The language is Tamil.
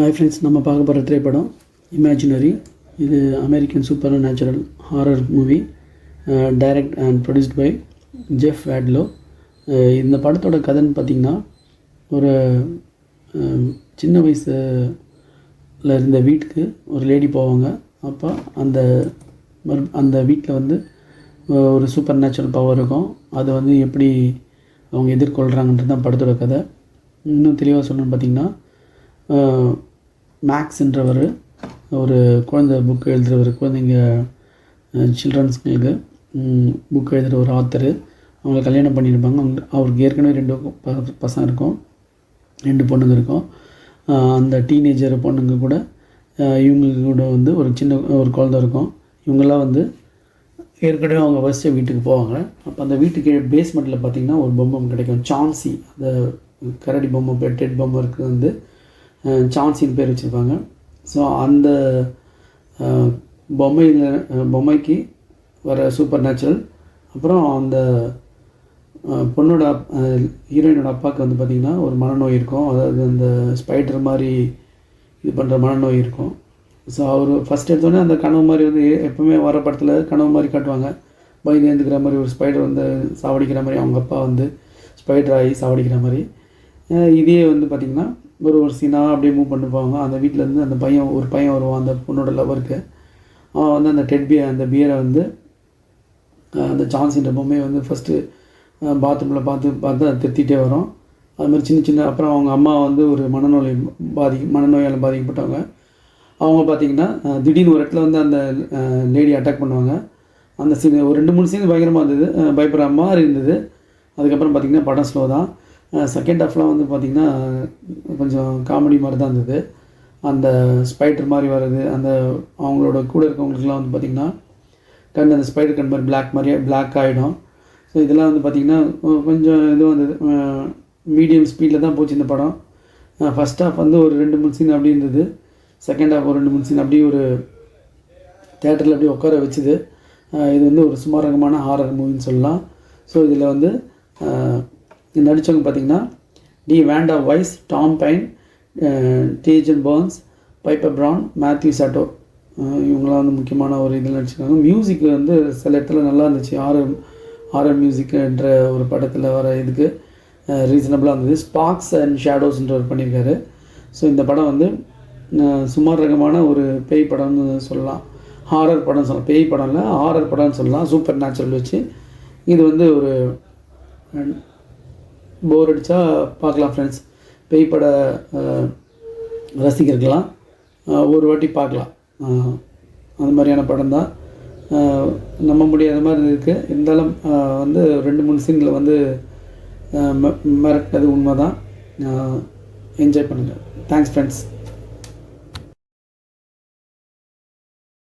ஹாய் ஃப்ரெண்ட்ஸ், நம்ம பார்க்க போகிற திரைப்படம் இமேஜினரி. இது American supernatural horror movie, direct and produced by Jeff Wadlow. இந்த படத்தோட கதைன்னு பார்த்திங்கன்னா, ஒரு சின்ன வயசில் இருந்த வீட்டுக்கு ஒரு லேடி போவாங்க. அப்போ அந்த வீட்டில் வந்து ஒரு சூப்பர் நேச்சுரல் பவர் இருக்கும். அதை வந்து எப்படி அவங்க எதிர்கொள்கிறாங்கன்றது தான் படத்தோட கதை. இன்னும் தெளிவாக சொல்லணும்னு பார்த்திங்கன்னா, மேக்ஸ்ன்றவர் ஒரு குழந்தை புக் எழுதுகிறவர், குழந்தைங்க சில்ட்ரன்ஸ்களுக்கு புக் எழுதுகிற ஒரு ஆத்தர். அவங்கள கல்யாணம் பண்ணியிருப்பாங்க. அவருக்கு ஏற்கனவே 2 பசங்க இருக்கும், 2 பொண்ணுங்க இருக்கும். அந்த டீனேஜர் பொண்ணுங்க கூட இவங்களுக்கு கூட வந்து ஒரு குழந்தை இருக்கும். இவங்கெல்லாம் வந்து ஏற்கனவே அவங்க ஃபஸ்ட்டு வீட்டுக்கு போவாங்க. அப்போ அந்த வீட்டுக்கு பேஸ்மெண்ட்டில் பார்த்திங்கன்னா ஒரு பொம்மை கிடைக்கும், சான்சி. அந்த கரடி பொம்மை, டெட் பொம்மை இருக்குது, வந்து சான்சின்னு பேர் வச்சுருப்பாங்க. ஸோ அந்த பொம்மைக்கு வர சூப்பர் நேச்சுரல், அப்புறம் அந்த பொண்ணோட ஹீரோயினோட அப்பாவுக்கு வந்து பார்த்திங்கன்னா ஒரு மனநோய் இருக்கும். அதாவது அந்த ஸ்பைடர் மாதிரி இது பண்ணுற மனநோய் இருக்கும். ஸோ அவர் ஃபஸ்ட் எடுத்தோடனே அந்த கனவு மாதிரி வந்து எப்போவுமே வர படத்தில் கனவு மாதிரி காட்டுவாங்க. பயந்து எழுந்துக்கிற மாதிரி ஒரு ஸ்பைடர் வந்து சாவடிக்கிற மாதிரி, அவங்க அப்பா வந்து ஸ்பைடர் ஆகி சாவடிக்கிற மாதிரி. இதே வந்து பார்த்திங்கன்னா ஒரு சீனாக அப்படியே மூவ் பண்ணி போவாங்க. அந்த வீட்டிலேருந்து அந்த ஒரு பையன் வருவான், அந்த பொண்ணோட லவருக்கு. அவன் வந்து அந்த பியரை வந்து அந்த சான்ஸின்ற பொம்மையை வந்து ஃபஸ்ட்டு பாத்ரூமில் பார்த்து அதை திருத்திட்டே வரும். அது மாதிரி சின்ன அப்புறம் அவங்க அம்மா வந்து ஒரு மனநோயால் பாதிக்கப்பட்டவங்க. அவங்க பார்த்திங்கன்னா திடீர்னு ஒரு இடத்துல வந்து அந்த லேடி அட்டாக் பண்ணுவாங்க. அந்த சீன் ஒரு 2-3 சீன் பயங்கரமாக இருந்தது, பயப்படுற மாதிரி இருந்தது. அதுக்கப்புறம் பார்த்திங்கன்னா படம் ஸ்லோ தான். செகண்ட் ஹாஃப்லாம் வந்து பார்த்திங்கன்னா கொஞ்சம் காமெடி மாதிரி தான் இருந்தது. அந்த ஸ்பைடர் மாதிரி வர்றது, அந்த அவங்களோட கூட இருக்கவங்களுக்குலாம் வந்து பார்த்திங்கன்னா அந்த ஸ்பைடர் கண் மாதிரி பிளாக் ஆகிடும். ஸோ இதெல்லாம் வந்து பார்த்திங்கன்னா கொஞ்சம் இது வந்தது. மீடியம் ஸ்பீடில் தான் போச்சு இந்த படம். ஃபஸ்ட் ஹாஃப் வந்து ஒரு 2-3 சீன் அப்படி இருந்தது. செகண்ட் ஹாஃப் ஒரு 2-3 சீன் அப்படியே ஒரு தேட்டரில் அப்படியே உட்கார வச்சுது. இது வந்து ஒரு சுமாரகமான ஹாரர் மூவின்னு சொல்லலாம். ஸோ இதில் வந்து நடித்தவங்க பார்த்திங்கன்னா Wanda Wise, Tom Payne, Taegen Burns, Pyper Braun, Matthew Sato, இவங்களாம் வந்து முக்கியமான ஒரு இதில் நடிச்சிருக்காங்க. மியூசிக் வந்து சில இடத்துல நல்லா இருந்துச்சு. ஹாரர் மியூசிக்ன்ற ஒரு படத்தில் வர இதுக்கு ரீசனபிளாக இருந்தது. ஸ்பார்க்ஸ் அண்ட் ஷேடோஸ்ன்றவர் பண்ணியிருக்காரு. ஸோ இந்த படம் வந்து சுமார் ரகமான ஒரு பேய் படம்னு சொல்லலாம், ஹாரர் படம் சொல்லலாம். பேய் படம் இல்லை, ஹாரர் படம்னு சொல்லலாம். சூப்பர் நேச்சுரல் வச்சு இது வந்து ஒரு போர் அடித்தா பார்க்கலாம் ஃப்ரெண்ட்ஸ். பேய் பட ரசிகர்கள்லாம் ஒரு வாட்டி பார்க்கலாம். அந்த மாதிரியான படம் தான். நம்ப முடியாத மாதிரி இருக்குது. இருந்தாலும் வந்து 2-3 சீனில் வந்து மிரட்டினது உண்மை தான். என்ஜாய் பண்ணுங்கள். Thanks friends.